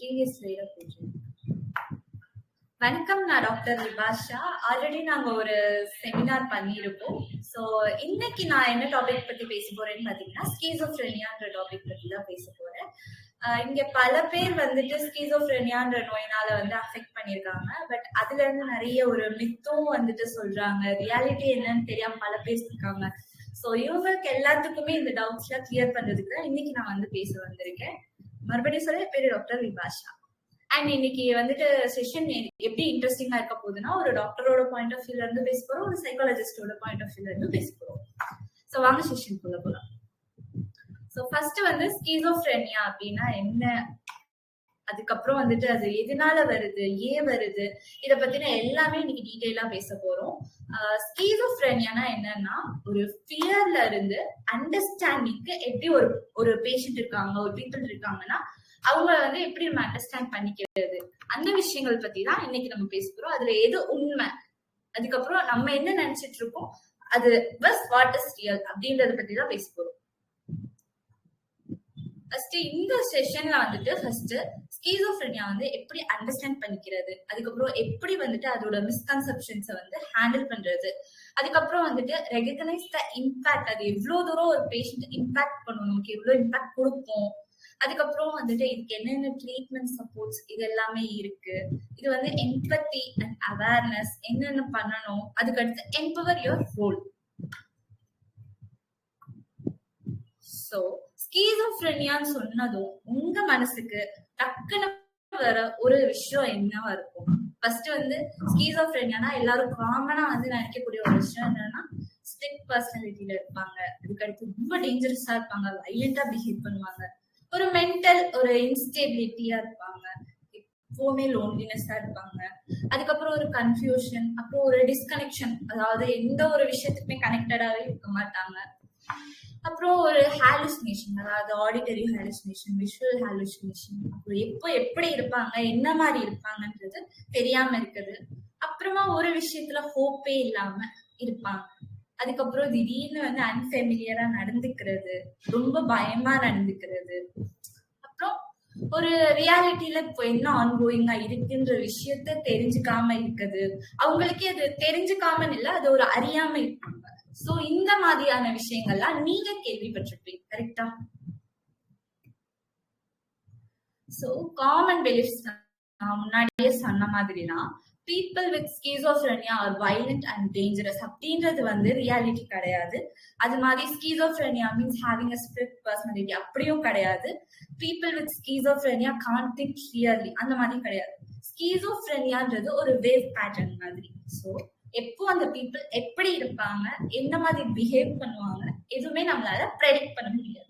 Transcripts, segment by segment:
Serious வேற போச்சு. வணக்கம், நான் டாக்டர் விபாஷா. ஆல்ரெடி நாங்க ஒரு செமினார் பண்ணியிருக்கோம். ஸோ இன்னைக்கு நான் என்ன டாபிக் பத்தி பேச போறேன்னு பாத்தீங்கன்னா ஸ்கீசோஃப்ரெனியான்ற டாபிக் பத்தி தான் பேச போறேன். இங்க பல பேர் வந்துட்டு ஸ்கீசோஃப்ரெனியான்ற நோயினால வந்து அஃபெக்ட் பண்ணியிருக்காங்க. பட் அதுல இருந்து நிறைய ஒரு மித்தும் வந்துட்டு சொல்றாங்க. ரியாலிட்டி என்னன்னு தெரியாம பல பேர் இருக்காங்க. ஸோ இவங்களுக்கு எல்லாத்துக்குமே இந்த டவுட்ஸ்லாம் கிளியர் பண்றதுக்கு தான் இன்னைக்கு நான் வந்து பேச வந்திருக்கேன். மறுபடியும் சொல்ல பேரு டாக்டர் விபாஷா. அண்ட் இன்னைக்கு வந்துட்டு செஷன் எப்படி இன்ட்ரெஸ்டிங்கா இருக்க போகுதுன்னா, ஒரு டாக்டரோட பாயிண்ட் ஆஃப் வியூல இருந்து பேச போறோம், ஒரு சைக்காலஜிஸ்டோட பாயிண்ட் ஆஃப் வியூல இருந்து பேச போறோம். ஸோ வாங்க செஷனுக்குள்ள போலாம். ஸோ ஃபர்ஸ்ட் வந்து ஸ்கீசோஃப்ரெனியா அப்படின்னா என்ன, அதுக்கப்புறம் வந்துட்டு அது எதனால வருது, ஏன் வருது, இத பத்தின எல்லாமே இன்னைக்கு டீடைலா பேச போறோம். ஸ்கீசோஃப்ரெனியானா என்னன்னா, ஒரு ஃபியர்ல இருந்து அண்டர்ஸ்டாண்டிங்க்கு எப்படி ஒரு பேஷண்ட் இருக்காங்க, ஒரு பீப்புள் இருக்காங்கன்னா அவங்க வந்து எப்படி நம்ம அண்டர்ஸ்டாண்ட் பண்ணிக்கிறது, அந்த விஷயங்கள் பத்தி தான் இன்னைக்கு நம்ம பேச போறோம். அதுல எது உண்மை, அதுக்கப்புறம் நம்ம என்ன நினைச்சிட்டு இருக்கோம், அது பஸ் வாட் இஸ் ரியல் அப்படின்றத பத்தி தான் பேச போறோம். ஃபர்ஸ்ட் இந்த செஷன்ல வந்துட்டு ஃபர்ஸ்ட் ஸ்கீசோஃப்ரெனியா வந்து எப்படி அண்டர்ஸ்டாண்ட் பண்ணிக்கிறது, அதுக்கப்புறம் எப்படி வந்துட்டு அதோட மிஸ்கன்செப்ஷன்ஸை வந்து ஹேண்டில் பண்றது, அதுக்கப்புறம் வந்துட்டு ரெகக்னைஸ் த இம்பாக்ட், அது எவ்வளவு தூரம் ஒரு பேஷண்ட் இம்பாக்ட் பண்ணும், நமக்கு எவ்வளவு இம்பாக்ட் கொடுப்போம், அதுக்கப்புறம் வந்துட்டு இதுக்கு என்னென்ன ட்ரீட்மெண்ட் சப்போர்ட்ஸ் இது எல்லாமே இருக்கு, இது வந்து எம்பத்தி அண்ட் அவேர்னஸ் என்னென்ன பண்ணணும், அதுக்கடுத்து எம்பவர் யுவர் ரோல். சோ ஸ்கீசோஃப்ரெனியான்னு சொன்னதும் உங்க மனசுக்கு டக்குன்னு வர ஒரு விஷயம் என்னவா இருக்கும்? ஃபர்ஸ்ட் வந்து ஸ்கீசோஃப்ரெனியானா எல்லாரும் காமனா வந்து நினைக்கக்கூடிய ஒரு விஷயம் என்னன்னா, ஸ்ட்ரிக்ட் பர்சனாலிட்டியில இருப்பாங்க, அதுக்கடுத்து ரொம்ப டேஞ்சரஸா இருப்பாங்க, வைலண்டா பிஹேவ் பண்ணுவாங்க, ஒரு மென்டல் ஒரு இன்ஸ்டெபிலிட்டியா இருப்பாங்க, எப்பவுமே லோன்லினஸா இருப்பாங்க, அதுக்கப்புறம் ஒரு கன்ஃபியூஷன், அப்புறம் ஒரு டிஸ்கனெக்ஷன், அதாவது எந்த ஒரு விஷயத்துக்குமே கனெக்டடாவே இருக்க மாட்டாங்க, அப்புறம் ஒரு ஹாலுசினேஷன், அதாவது ஆடிட்டரி ஹாலுசினேஷன், விஷுவல் ஹாலுசினேஷன், அப்புறம் எப்படி இருப்பாங்க, என்ன மாதிரி இருப்பாங்கன்றது தெரியாம இருக்குது, அப்புறமா ஒரு விஷயத்துல ஹோப்பே இல்லாம இருப்பாங்க, அதுக்கப்புறம் திடீர்னு வந்து அன்ஃபெமிலியரா நடந்துக்கிறது, ரொம்ப பயமா நடந்துக்கிறது, அப்புறம் ஒரு ரியாலிட்டியில இப்போ என்ன ஆன்கோயிங்கா இருக்குன்ற விஷயத்த தெரிஞ்சுக்காம இருக்குது, அவங்களுக்கே அது தெரிஞ்சுக்காம இல்ல, அது ஒரு அறியாம இருப்பாங்க. சோ இந்த மாதிரியான விஷயங்கள்லாம் நீங்க கேள்விப்பட்டிருப்பீங்க, கரெக்டா? சோ காமன் பிலீஃப்ஸ் நான் முன்னாடியே சொன்ன மாதிரிதான், people with schizophrenia are violent and dangerous அப்படின்றது வந்து ரியாலிட்டி கிடையாது. அது மாதிரி schizophrenia means having a split personality அப்படியும் கிடையாது. people with schizophrenia can't think clearly அந்த மாதிரி கிடையாது. schizophreniaன்றது ஒரு வேவ் பேட்டர்ன் மாதிரி. சோ எப்போ அந்த பீப்புள் எப்படி இருப்பாங்க, என்ன மாதிரி பிஹேவ் பண்ணுவாங்க, எதுவுமே நம்மளால ப்ரெடிக்ட் பண்ண முடியாது.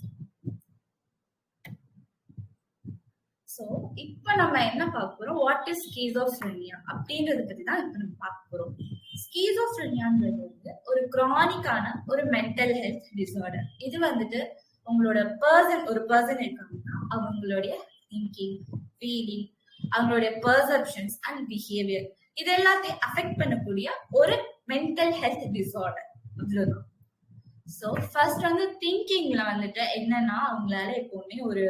சோ இப்ப நம்ம என்ன பார்க்க போறோம், வாட் இஸ் ஸ்கீசோஃப்ரெனியா அப்படின்றத பத்தி தான் இப்ப நம்ம பார்க்க போறோம். ஸ்கீசோஃப்ரெனியான்றது வந்து ஒரு கிரானிக்கான ஒரு மென்டல் ஹெல்த் டிசார்டர். இது வந்துட்டு உங்களோட ஒரு பர்சன் இருக்காங்கன்னா அவங்களுடைய திங்கிங், ஃபீலிங், அவங்களுடைய பெர்செப்ஷன்ஸ் அண்ட் பிஹேவியர் இது எல்லாத்தையும் அஃபெக்ட் பண்ணக்கூடிய ஒரு மென்டல் ஹெல்த் டிசார்டர். அவ்வளவுதான். சோ ஃபர்ஸ்ட் வந்து திங்கிங்ல வந்துட்டு என்னன்னா, அவங்களால எப்பவுமே ஒரு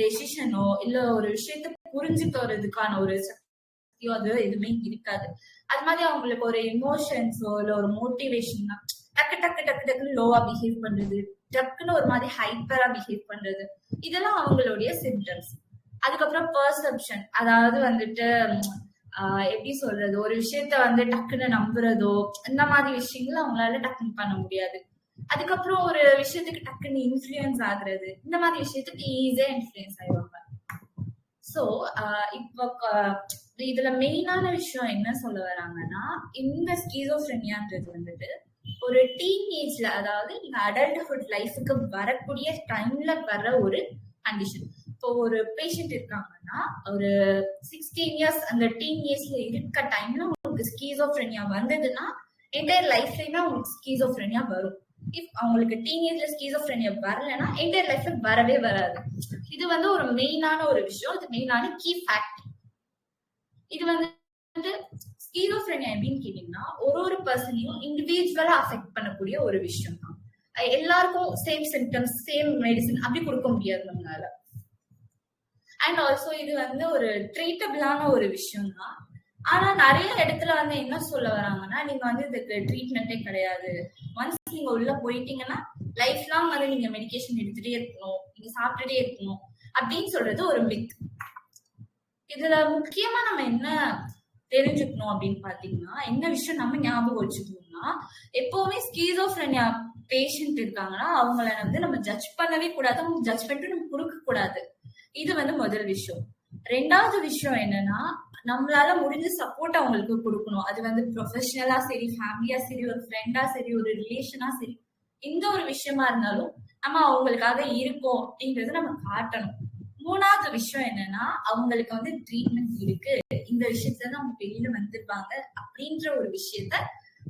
டெசிஷனோ இல்ல ஒரு விஷயத்த புரிஞ்சுக்கிறதுக்கான ஒரு சக்தியோ அது எதுவுமே இருக்காது. அது மாதிரி அவங்களுக்கு ஒரு எமோஷன்ஸோ இல்ல ஒரு மோட்டிவேஷன் டக்குன்னு லோவா பிஹேவ் பண்றது, டக்குன்னு ஒரு மாதிரி ஹைப்பரா பிஹேவ் பண்றது, இதெல்லாம் அவங்களுடைய சிம்டம்ஸ். அதுக்கப்புறம் பெர்செப்ஷன், அதாவது வந்துட்டு எப்படி சொல்றது, ஒரு விஷயத்த வந்து டக்குன்னு நம்புறதோ இந்த மாதிரி விஷயங்கள் அவங்களால டக்குன்னு பண்ண முடியாது. அதுக்கப்புறம் ஒரு விஷயத்துக்கு டக்குன்னு இன்ஃப்ளூயன்ஸ் ஆகுறது, இந்த மாதிரி விஷயத்துக்கு ஈஸியா இன்ஃப்ளூயன்ஸ் ஆயிடுவாங்க. சோ இப்போ இதுல மெயினான விஷயம் என்ன சொல்ல வராங்கன்னா, இந்த ஸ்கீசோஃப்ரெனியான்றது வந்துட்டு ஒரு டீனேஜ்ல, அதாவது நீங்க அடல்ட்ஹுட் லைஃபுக்கு வரக்கூடிய டைம்ல வர ஒரு கண்டிஷன். இப்போ ஒரு பேஷண்ட் இருக்காங்கன்னா ஒரு 16 இயர்ஸ் அந்த டீனேஜ்ல இருக்க டைம்ல உங்களுக்கு ஸ்கீசோஃப்ரெனியா வந்ததுன்னா என்டையர் லைஃப்லயுமே உங்களுக்கு ஸ்கீசோஃப்ரெனியா வரும். இஃப் அவங்களுக்கு டீனேஜ்ல ஸ்கீசோஃப்ரெனியா வரலன்னா என்டையர் லைஃப்ல வரவே வராது. இது வந்து ஒரு மெயினான ஒரு விஷயம், இது மெயினான கீ ஃபேக்ட். இது வந்து ஸ்கீசோஃப்ரெனியா எப்படின்னு கேட்டீங்கன்னா, ஒரு பர்சனையும் இண்டிவிஜுவலா அஃபெக்ட் பண்ணக்கூடிய ஒரு விஷயம் தான். எல்லாருக்கும் சேம் சிம்டம்ஸ் சேம் மெடிசன் அப்படி கொடுக்க முடியாது நம்மளால. அண்ட் ஆல்சோ இது வந்து ஒரு ட்ரீட்டபிளான ஒரு விஷயம் தான். ஆனா நிறைய இடத்துல வந்து என்ன சொல்ல வராங்கன்னா, நீங்க வந்து இதுக்கு ட்ரீட்மெண்ட்டே கிடையாது, ஒன்ஸ் நீங்க உள்ள போயிட்டீங்கன்னா லைஃப் லாங் வந்து நீங்க மெடிகேஷன் எடுத்துட்டே இருக்கணும், நீங்க சாப்பிட்டுட்டே இருக்கணும் அப்படின்னு சொல்றது ஒரு மித். இதுல முக்கியமா நம்ம என்ன தெரிஞ்சுக்கணும் அப்படின்னு பாத்தீங்கன்னா, என்ன விஷயம் நம்ம ஞாபகம் வச்சுக்கணும்னா, எப்பவுமே ஸ்கீசோஃப்ரெனியா பேஷண்ட் இருக்காங்கன்னா அவங்கள வந்து நம்ம ஜட்ஜ் பண்ணவே கூடாது, அவங்க ஜட்ஜ்மெண்ட் நம்ம கொடுக்க கூடாது. இது வந்து முதல் விஷயம். ரெண்டாவது விஷயம் என்னன்னா, நம்மளால முடிஞ்ச சப்போர்ட் அவங்களுக்கு கொடுக்கணும். அது வந்து ப்ரொஃபஷனலா சரி, ஃபேமிலியா சரி, ஒரு ஃப்ரெண்டா சரி, ஒரு ரிலேஷனா சரி, எந்த ஒரு விஷயமா இருந்தாலும் நம்ம அவங்களுக்காக இருக்கோம் அப்படிங்கறத நம்ம காட்டணும். மூணாவது விஷயம் என்னன்னா, அவங்களுக்கு வந்து ட்ரீட்மெண்ட் இருக்கு, இந்த விஷயத்துல இருந்து அவங்க வெளியில வந்துருப்பாங்க அப்படின்ற ஒரு விஷயத்த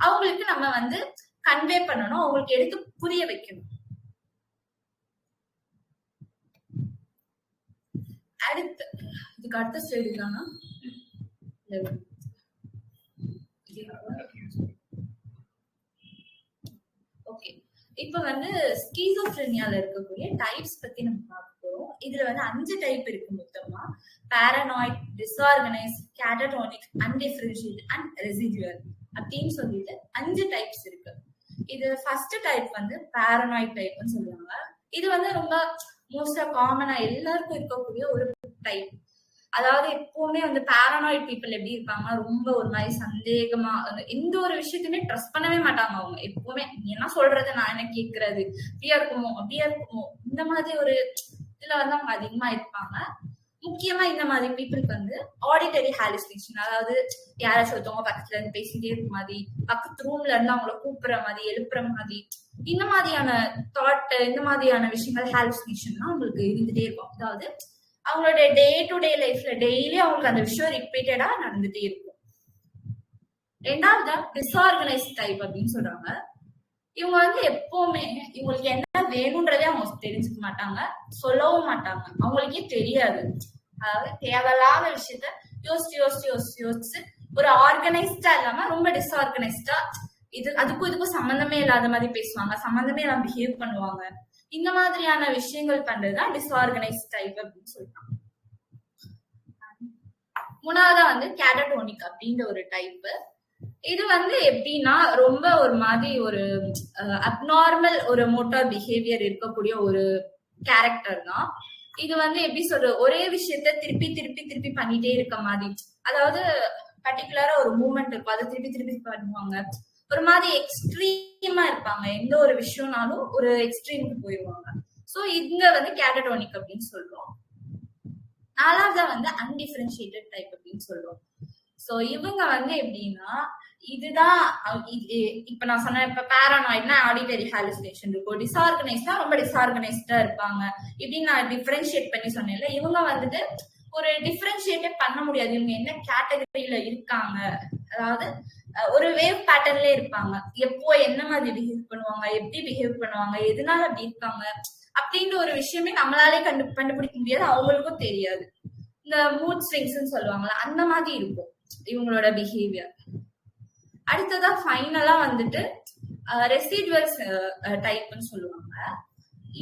அவங்களுக்கு நம்ம வந்து கன்வே பண்ணணும், அவங்களுக்கு எடுத்து புரிய வைக்கணும். அடுத்து இதுக்கு அடுத்த ஸ்லைடு தானா? ஓகே, இப்ப வந்து ஸ்கீசோஃப்ரெனியால இருக்கக்கூடிய டைப்ஸ் பத்தி நம்ம பார்க்க போறோம். இதுல வந்து 5 டைப் இருக்கு மொத்தமா: பாரனாய்ட், டிஸ்ஆர்கனைஸ், கேட்டடோனிக், அன்டிஃபரன்ஷியேட் அண்ட் ரெசிடுவல் அப்படின்னு சொல்லிட்டு 5 டைப்ஸ் இருக்கு. இது ஃபர்ஸ்ட் டைப் வந்து பாரனாய்ட் டைப்னு சொல்லுவாங்க. இது வந்து ரொம்ப மோஸ்டா காமனா எல்லாருக்கும் இருக்கக்கூடிய ஒரு டைப். அதாவது எப்பவுமே வந்து பாரனாய்ட் பீப்புள் எப்படி இருப்பாங்க, ரொம்ப ஒரு மாதிரி சந்தேகமா, எந்த ஒரு விஷயத்தையுமே ட்ரஸ்ட் பண்ணவே மாட்டாங்க. அவங்க எப்பவுமே என்ன சொல்றது, நான் என்ன கேட்கறது, இப்படியா இருக்குமோ அப்படியா இருக்குமோ, இந்த மாதிரி ஒரு இதுல வந்து அவங்க அதிகமா இருப்பாங்க. முக்கியமா இந்த மாதிரி பீப்புளுக்கு வந்து ஆடிட்டரி ஹாலுசினேஷன், அதாவது யாராச்சும் ஒருத்தவங்க பக்கத்துல இருந்து பேசிட்டே இருக்க மாதிரி, பக்கத்து ரூம்ல இருந்து அவங்கள கூப்பிடுற மாதிரி, எழுப்புற மாதிரி, இந்த மாதிரியான தாட், இந்த மாதிரியான விஷயங்கள் ஹாலுசினேஷன் அவங்களுக்கு இருந்துட்டே இருக்கும். அதாவது அவங்களோட டே டு டே லைஃப்ல டெய்லி அவங்களுக்கு அந்த விஷயம் ரிப்பீட்டடா நடந்துட்டே இருக்கும். ரெண்டாவதா டிஸ்ஆர்கனைஸ்ட் டைப் அப்படின்னு சொல்றாங்க. இவங்க வந்து எப்பவுமே இவங்களுக்கு என்ன வேணும்ன்றதே அவங்க தெரிஞ்சுக்க மாட்டாங்க, சொல்லவும் மாட்டாங்க, அவங்களுக்கே தெரியாது. அதாவது தேவையில்லாத விஷயத்த யோசிச்சு யோசிச்சு யோசிச்சு யோசிச்சு ஒரு ஆர்கனைஸ்டா இல்லாம ரொம்ப டிஸ்ஆர்கனைஸ்டா, அதுக்கும் இதுக்கும் சம்பந்தமே இல்லாத மாதிரி பேசுவாங்க, சம்பந்தமே இல்லாம பிஹேவ் பண்ணுவாங்க. இந்த மாதிரியான விஷயங்கள் பண்றதுதான் டிஸ்ஆர்கனைஸ்ட் டைப் அப்படின்னு சொல்றாங்க. மூணாவதா வந்து கேட்டடோனிக் அப்படின்ற ஒரு டைப். இது வந்து எப்படின்னா, ரொம்ப ஒரு மாதிரி ஒரு அப்நார்மல் ஒரு மோட்டார் பிஹேவியர் இருக்கக்கூடிய ஒரு கேரக்டர் தான். இது வந்து எப்படி சொல்ற, ஒரே விஷயத்த திருப்பி திருப்பி திருப்பி பண்ணிட்டே இருக்க மாதிரி, அதாவது பர்டிகுலரா ஒரு மூவ்மெண்ட் இருக்கும், அதை திருப்பி திருப்பி பண்ணுவாங்க. ஒரு மாதிரி எக்ஸ்ட்ரீமா இருப்பாங்க, எந்த ஒரு விஷயம்னாலும் ஒரு எக்ஸ்ட்ரீமுக்கு போயிடுவாங்க. சோ இங்க வந்து கேட்டடோனிக் அப்படின்னு சொல்றோம். நாலாவதா வந்து அன்டிஃபரன்ஷியேட்டட் டைப் அப்படின்னு சொல்றோம். சோ இவங்க வந்து எப்படின்னா, இதுதான் இப்ப நான் சொன்ன, இப்ப பாரானாய்ட்னா ஆடிட்டரி ஹாலுசினேஷன் இருக்கும், டிஸ்ஆர்கனைஸ்டா ரொம்ப டிஸ்ஆர்கனைஸ்டா இருப்பாங்க. இப்படின்னு நான் டிஃபரன்ஷியேட் பண்ணி சொன்னேன்ல, இவங்க வந்துட்டு ஒரு டிஃபரன்ஷியேட்டே பண்ண முடியாது, இவங்க என்ன கேட்டகரியில இருக்காங்க. அதாவது ஒரு வேவ் பேட்டர்ன்ல இருப்பாங்க, எப்போ என்ன மாதிரி பிஹேவ் பண்ணுவாங்க, எப்படி பிஹேவ் பண்ணுவாங்க, எதனால அப்படி இருக்காங்க அப்படின்ற ஒரு விஷயமே நம்மளாலே கண்டுபிடிக்க முடியாது, அவங்களுக்கும் தெரியாது. இந்த மூட் ஸ்விங்ஸ் சொல்லுவாங்கல்ல, அந்த மாதிரி இருக்கும் இவங்களோட பிஹேவியர். அடுத்ததா ஃபைனலா வந்துட்டு ரெசிடுவல் டைப்னு சொல்லுவாங்க.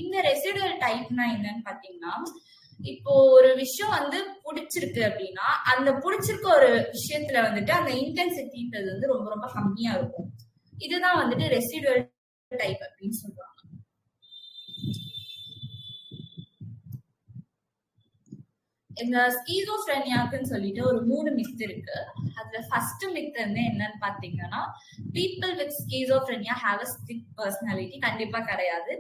இந்த ரெசிடுவல் டைப்னா என்னன்னு பாத்தீங்கன்னா, இப்போ ஒரு விஷயம் வந்து பிடிச்சிருக்கு அப்படின்னா, அந்த பிடிச்சிருக்க ஒரு விஷயத்துல வந்துட்டு அந்த இன்டென்சிட்டின்றது வந்து ரொம்ப ரொம்ப கம்மியா இருக்கும். இதுதான் வந்துட்டு ரெசிடுவல் டைப் அப்படின்னு சொல்லுவாங்க. இந்த ஸ்கீசோஃப்ரெனியாக்குன்னு சொல்லிட்டு ஒரு 3 மித் இருக்கு. அதுல ஃபர்ஸ்ட் மித் வந்து என்னன்னு பாத்தீங்கன்னா, people with schizophrenia have a split personality. கண்டிப்பா கிடையாது.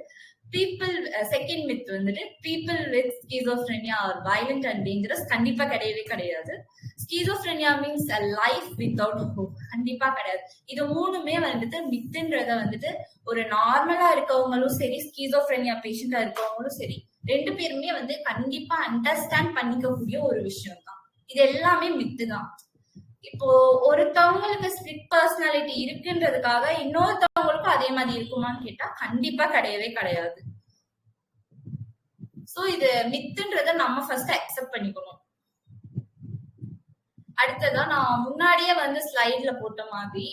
செகண்ட் மித் வந்துட்டு people with schizophrenia are violent and dangerous. கண்டிப்பா கிடையவே கிடையாது. Schizophrenia means a life without hope. கண்டிப்பா கிடையாது. இது மூணுமே வந்துட்டு மித்துன்றத வந்துட்டு ஒரு நார்மலா இருக்கவங்களும் சரி, ஸ்கீசோஃப்ரெனியா பேஷண்டா இருக்கவங்களும் சரி, 2 பேருமே வந்து கண்டிப்பா அண்டர்ஸ்டாண்ட் பண்ணிக்கக்கூடிய ஒரு விஷயம் தான். இது எல்லாமே மித்து தான். இப்போ ஒருத்தவங்களுக்கு ஸ்பிளிட் பர்சனாலிட்டி இருக்குன்றதுக்காக இன்னொருத்தவங்களுக்கும் அதே மாதிரி இருக்குமான்னு கேட்டா கண்டிப்பா கிடையவே கிடையாது. சோ இது மித்துன்றத நம்ம ஃபர்ஸ்ட் அக்செப்ட் பண்ணிக்கணும். அடுத்ததா நான் முன்னாடியே வந்து ஸ்லைட்ல போட்ட மாதிரி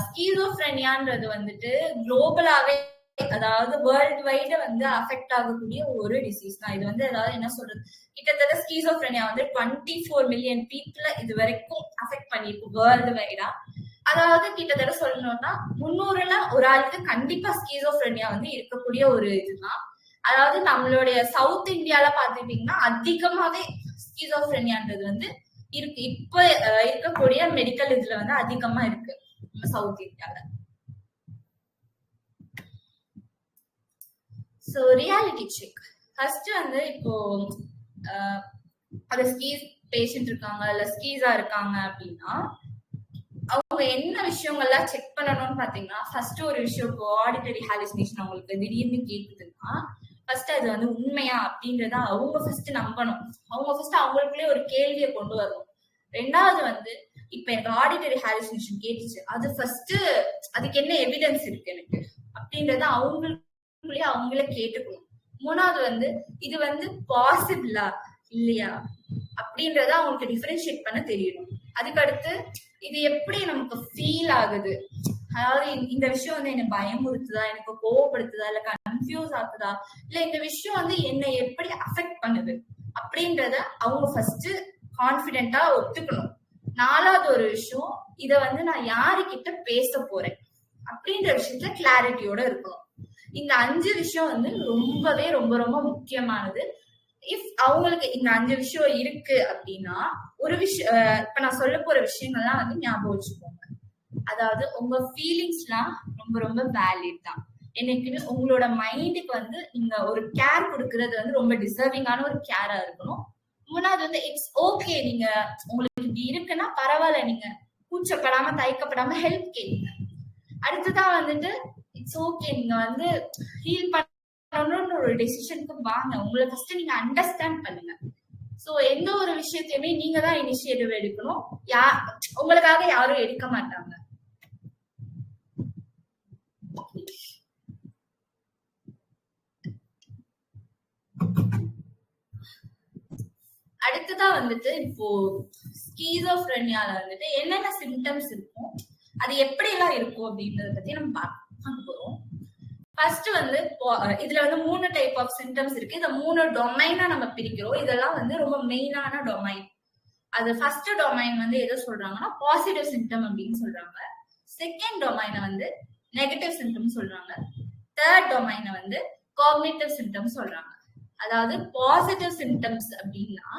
ஸ்கீசோஃப்ரெனியான்றது வந்துட்டு குளோபலாவே அதாவது வேர்ல்ட் வைடு வந்து அஃபெக்ட் ஆகக்கூடிய ஒரு டிசீஸ் தான் இது. வந்து அதாவது என்ன சொல்றது, கிட்டத்தட்ட ஸ்கீசோஃப்ரெனியா வந்து 24 மில்லியன் பீப்புள இது வரைக்கும் அஃபெக்ட் பண்ணிருக்கு வேர்ல்டு வைடா. அதாவது கிட்டத்தட்ட சொல்லணும்னா 300ல ஒரு ஆளுக்கு கண்டிப்பா ஸ்கீசோஃப்ரெனியா வந்து இருக்கக்கூடிய ஒரு இதுதான். அதாவது நம்மளுடைய சவுத் இந்தியால பாத்துட்டீங்கன்னா அதிகமாவே ஸ்கீசோஃப்ரெனியான்றது வந்து இருக்கு. இப்ப இருக்கக்கூடிய மெடிக்கல் இதுல வந்து அதிகமா இருக்கு சவுத் இந்தியால. சோ ரியாலிட்டி செக் ஃபர்ஸ்ட் வந்து இப்போ ஒரு ஸ்கீஸ் பேஷண்ட் இருக்காங்க இல்ல ஸ்கீஸா இருக்காங்க அப்படின்னா அவங்க என்ன விஷயங்கள்லாம் செக் பண்ணணும்னு பாத்தீங்கன்னா, ஃபர்ஸ்ட் ஒரு விஷயம் இப்போ ஆடிட்டரி ஹாலுசினேஷன் அவங்களுக்கு திடீர்னு கேக்குதுன்னா ஃபர்ஸ்ட் அது வந்து உண்மையா அப்படின்றத அவங்க ஃபர்ஸ்ட் நம்பணும். அவங்க ஃபர்ஸ்ட் அவங்களுக்குள்ளே ஒரு கேள்வியை கொண்டு வரணும். ரெண்டாவது வந்து இப்ப எனக்கு ஆடிட்டரி ஹாலுசினேஷன் கேட்டுச்சு, அது ஃபர்ஸ்ட் அதுக்கு என்ன எவிடன்ஸ் இருக்கு எனக்கு அப்படின்றத அவங்களுக்குள்ளேயே அவங்களே கேட்டுக்கணும். மூணாவது வந்து இது வந்து பாசிபிளா இல்லையா அப்படின்றத அவங்களுக்கு டிஃபரன்ஷியேட் பண்ண தெரியணும். அதுக்கடுத்து இது எப்படி நமக்கு ஃபீல் ஆகுது, அதாவது இந்த விஷயம் வந்து என்ன பயமுறுத்துதா, எனக்கு கோவப்படுத்துதா, இல்ல கன்ஃபியூஸ் ஆகுதா, இல்ல இந்த விஷயம் வந்து என்னை எப்படி அஃபெக்ட் பண்ணுது அப்படின்றத அவங்க ஃபர்ஸ்ட் கான்பிடென்ட்டா ஒத்துக்கணும். நாலாவது ஒரு விஷயம், இத வந்து நான் யாருக்கிட்ட பேச போறேன் அப்படின்ற விஷயத்துல கிளாரிட்டியோட இருக்கணும். இந்த 5 விஷயம் வந்து ரொம்பவே ரொம்ப ரொம்ப முக்கியமானது. இஃப் அவங்களுக்கு இந்த 5 விஷயம் இருக்கு அப்படின்னா ஒரு விஷயம் இப்ப நான் சொல்ல போற விஷயங்கள்லாம் வந்து ஞாபகம் வச்சுக்கோங்க. அதாவது உங்க ஃபீலிங்ஸ்லாம் ரொம்ப ரொம்ப வேலிட் தான். எனக்கு உங்களோட மைண்டுக்கு வந்து நீங்க ஒரு கேர் கொடுக்கறது வந்து ரொம்ப டிசர்விங்கான ஒரு கேரா இருக்கணும். மூணாவது வந்து இட்ஸ் ஓகே, நீங்க உங்களுக்கு இப்படி இருக்குன்னா பரவாயில்ல, நீங்க கூச்சப்படாம தயக்கப்படாம ஹெல்ப் கேளுங்க. அடுத்ததான் வந்துட்டு இட்ஸ் ஓகே, நீங்க வந்து ஹீல் பண்ணணும்னு ஒரு டெசிஷனுக்கு வாங்க. உங்களை ஃபர்ஸ்ட் நீங்க அண்டர்ஸ்டாண்ட் பண்ணுங்க. சோ எந்த ஒரு விஷயத்தையுமே நீங்க தான் இனிஷியேட்டிவ் எடுக்கணும். உங்களுக்காக யாரும் எடுக்க மாட்டாங்க. அடுத்ததா வந்துட்டு இப்போ ஸ்கீசோஃப்ரெனியால வந்துட்டு என்னென்ன சிம்டம்ஸ் இருக்கும், அது எப்படி எல்லாம் இருக்கும் அப்படின்றத பத்தி நம்ம பார்க்க போறோம். ஃபர்ஸ்ட் வந்து இதுல வந்து 3 டைப் ஆஃப் சிம்டம்ஸ் இருக்கு. இந்த 3 டொமைனா நம்ம பிரிக்கிறோம். இதெல்லாம் வந்து ரொம்ப மெயினான டொமைன். அது ஃபர்ஸ்ட் டொமைன் வந்து எதை சொல்றாங்கன்னா பாசிட்டிவ் சிம்டம் அப்படின்னு சொல்றாங்க. செகண்ட் டொமைனை வந்து நெகட்டிவ் சிம்டம் சொல்றாங்க. தேர்ட் டொமைனை வந்து காக்னிட்டிவ் சிம்டம் சொல்றாங்க. அதாவது பாசிட்டிவ் சிம்டம்ஸ் அப்படின்னா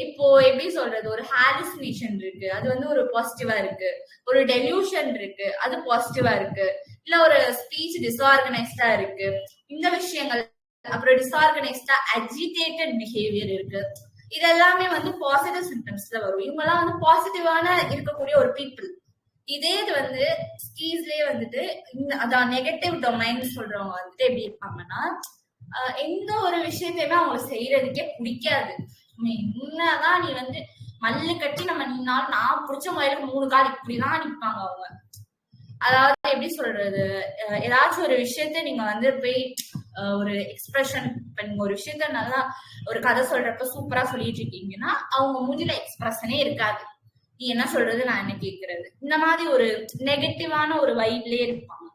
இப்போ எப்படி சொல்றது, ஒரு ஹாலுசினேஷன் இருக்கு, அது வந்து ஒரு பாசிட்டிவா இருக்கு. ஒரு டெலியூஷன் இருக்கு, அது பாசிட்டிவா இருக்கு. இல்ல ஒரு ஸ்பீச் டிஸ்ஆர்கனைஸ்டா இருக்கு, இந்த விஷயங்கள். அப்புறம் டிஸ்ஆர்கனைஸ்டா அஜிடேட்டட் பிஹேவியர் இருக்கு. இது எல்லாமே வந்து பாசிட்டிவ் சிம்டம்ஸ்ல வரும். இவங்க எல்லாம் வந்து பாசிட்டிவான இருக்கக்கூடிய ஒரு பீப்புள். இதே இது வந்து ஸ்கீஸ்லயே வந்துட்டு அதான் நெகட்டிவ் டொமைன் சொல்றவங்க வந்துட்டு எப்படி இருப்பாங்கன்னா எந்த ஒரு விஷயத்தையுமே அவங்க செய்யறதுக்கே பிடிக்காது. என்னதான் நீ வந்து மல்லு கட்டி நம்ம நின்னாலும் நான் பிடிச்ச முறையில 3 கால் இப்படிதான் நிற்பாங்க அவங்க. அதாவது எப்படி சொல்றது, ஏதாச்சும் ஒரு விஷயத்த நீங்க வந்து போய் ஒரு எக்ஸ்பிரஷன் பண்ணுங்க, ஒரு விஷயத்த நல்லா ஒரு கதை சொல்றப்ப சூப்பரா சொல்லிட்டு இருக்கீங்கன்னா அவங்க மூஞ்சில எக்ஸ்பிரஷனே இருக்காது. நீ என்ன சொல்றது, நான் என்ன கேட்கறது, இந்த மாதிரி ஒரு நெகட்டிவான ஒரு வைப்லயே இருப்பாங்க.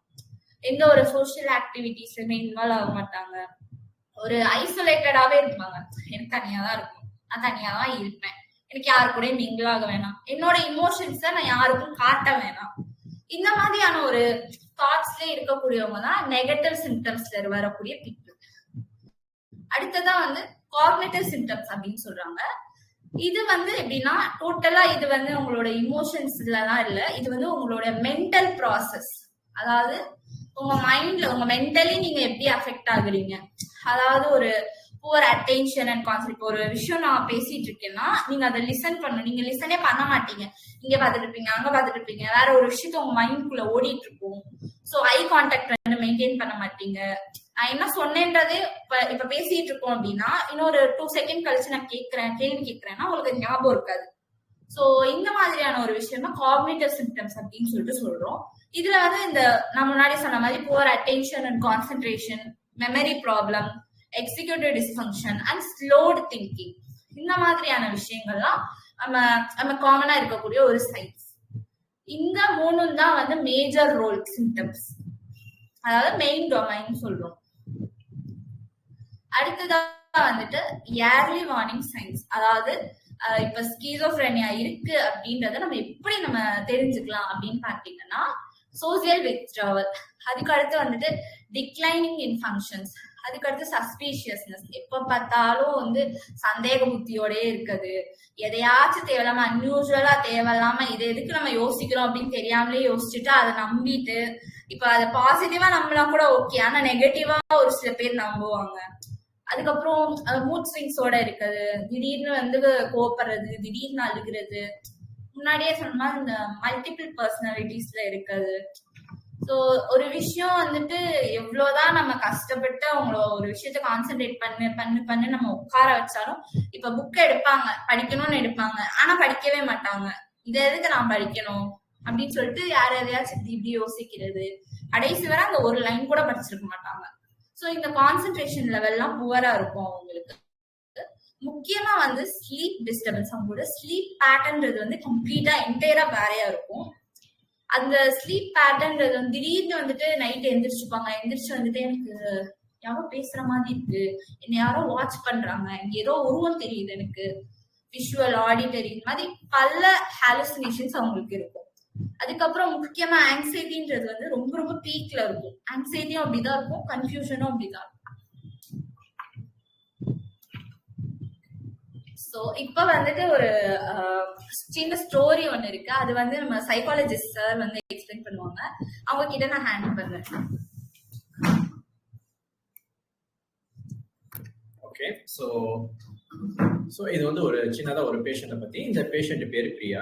எந்த ஒரு சோசியல் ஆக்டிவிட்டிஸ்லயுமே இன்வால்வ் ஆக மாட்டாங்க. ஒரு ஐசோலேட்டடாவே இருப்பாங்க. எனக்கு தனியா தான் இருக்கும், நான் தனியா தான் இருப்பேன், எனக்கு யாரு கூட மிங்கிள் ஆக வேணாம், என்னோட இமோஷன்ஸ நான் யாருக்கும் காட்ட வேணாம். இந்த மாதிரியான ஒரு தாட்ஸ்ல இருக்கக்கூடியவங்க தான் நெகட்டிவ் சிம்டம்ஸ்ல வரக்கூடிய பீப்புள். அடுத்ததான் வந்து காக்னிட்டிவ் சிம்டம்ஸ் அப்படின்னு சொல்றாங்க. இது வந்து எப்படின்னா டோட்டலா இது வந்து உங்களோட இமோஷன்ஸ்லாம் இல்ல, இது வந்து உங்களோட மென்டல் ப்ராசஸ். அதாவது உங்க மைண்ட்ல உங்க மென்டலி நீங்க எப்படி அஃபெக்ட் ஆகுறீங்க. அதாவது ஒரு புவர் அட்டென்ஷன் அண்ட் கான்செப்ட். ஒரு விஷயம் நான் பேசிட்டு இருக்கேன்னா நீங்க அதை லிசன் பண்ணணும். நீங்க லிசனே பண்ண மாட்டீங்க, இங்க பாத்துட்டு இருப்பீங்க, அங்க பாத்துட்டு இருப்பீங்க, வேற ஒரு விஷயத்த உங்க மைண்ட்குள்ள ஓடிட்டு இருக்கும். சோ ஐ கான்டாக்ட் வந்து மெயின்டைன் பண்ண மாட்டீங்க. நான் என்ன சொன்னேன்றதே இப்ப பேசிட்டு இருக்கோம் அப்படின்னா இன்னொரு 2 செகண்ட் கழிச்சு நான் கேள்வி கேட்கிறேன்னா உங்களுக்கு ஞாபகம் இருக்காது. சோ இந்த மாதிரியான ஒரு விஷயம் தான் காக்னிட்டிவ் சிம்டம்ஸ் அப்படின்னு சொல்லிட்டு சொல்றோம். இதுல வந்து இந்த நான் முன்னாடி சொன்ன மாதிரி poor attention and concentration, memory problem, executive dysfunction and slot thinking, இந்த மாதிரியான விஷயங்கள்லாம் நம்ம காமனா இருக்கக்கூடிய ஒரு சைன்ஸ். இந்த 3 தான் வந்து மேஜர் ரோல் சிம்டம்ஸ். அதாவது மெயின் டொமைன் சொல்றோம். அடுத்ததா வந்துட்டு இயர்லி வார்னிங் சைன்ஸ். அதாவது இப்ப ஸ்கீசோஃப்ரெனியா இருக்கு அப்படின்றத நம்ம எப்படி நம்ம தெரிஞ்சுக்கலாம் அப்படின்னு பாத்தீங்கன்னா, சோசியல் வித்ட்ராவல், அதுக்கு அடுத்து வந்துட்டு டிக்ளைனிங் இன் ஃபங்க்ஷன்ஸ், அதுக்கு அடுத்து சஸ்பீஷியஸ்னஸ், எப்ப பார்த்தாலும் வந்து சந்தேக புத்தியோடே இருக்குது, எதையாச்சும் தேவையில்லாம அன்யூஸ்வலா தேவையில்லாம இது எதுக்கு நம்ம யோசிக்கிறோம் அப்படின்னு தெரியாமலே யோசிச்சுட்டு அதை நம்பிட்டு, இப்ப அதை பாசிட்டிவா நம்பினா கூட ஓகே, ஆனா நெகட்டிவா ஒரு சில பேர் நம்புவாங்க. அதுக்கப்புறம் மூட் ஸ்விங்ஸோட இருக்குது, திடீர்னு வந்து கோபப்படுறது, திடீர்னு அழுகிறது, முன்னாடியே சொன்னா இந்த மல்டிபிள் பர்சனாலிட்டிஸ்ல இருக்குது. ஸோ ஒரு விஷயம் வந்துட்டு எவ்வளவுதான் நம்ம கஷ்டப்பட்டு அவங்கள ஒரு விஷயத்த கான்சென்ட்ரேட் பண்ணு நம்ம உட்கார வச்சாலும், இப்ப புக் எடுப்பாங்க, படிக்கணும்னு எடுப்பாங்க, ஆனா படிக்கவே மாட்டாங்க. இதை எதுக்கு நான் படிக்கணும் அப்படின்னு சொல்லிட்டு யாரையாச்சும் இப்படி யோசிக்கிறது, கடைசி வரை அந்த ஒரு லைன் கூட படிச்சிருக்க மாட்டாங்க. ஸோ இந்த கான்சென்ட்ரேஷன் லெவல்லாம் புவரா இருக்கும் அவங்களுக்கு. முக்கியமா வந்து ஸ்லீப் டிஸ்டர்பன்ஸ், அவங்களோட ஸ்லீப் பேட்டர்ன்றது வந்து கம்ப்ளீட்டா என்டையரா வேறையா இருக்கும். அந்த ஸ்லீப் பேட்டர்ன்றது வந்து திடீர்னு வந்துட்டு நைட் எந்திரிச்சுப்பாங்க, எந்திரிச்சு வந்துட்டு எனக்கு யாரோ பேசுற மாதிரி இருக்கு, என்ன யாரோ வாட்ச் பண்றாங்க, இங்க ஏதோ உருவம் தெரியுது எனக்கு, விஷுவல், ஆடிட்டரி, இந்த மாதிரி பல ஹாலுசினேஷன்ஸ் அவங்களுக்கு இருக்கும். அதுக்கப்புறம் முக்கியமா ஆங்ஸைட்டின்றது வந்து ரொம்ப ரொம்ப பீக்ல இருக்கும். ஆங்ஸைட்டியும் அப்படிதான் இருக்கும், கன்ஃபியூஷனும் அப்படிதான் இருக்கும். ஸோ இப்ப வந்துட்டு ஒரு சின்ன ஸ்டோரி ஒண்ணு இருக்கு, அது வந்து நம்ம சைக்காலஜிஸ்ட் சார் வந்து எக்ஸ்பிளைன் பண்ணுவாங்க, அவங்க கிட்ட நான் ஹேண்ட் பண்றேன். ஓகே, ஸோ இது வந்து ஒரு சின்னதா ஒரு பேஷண்ட்டை பத்தி. இந்த பேஷண்ட் பேரு பிரியா.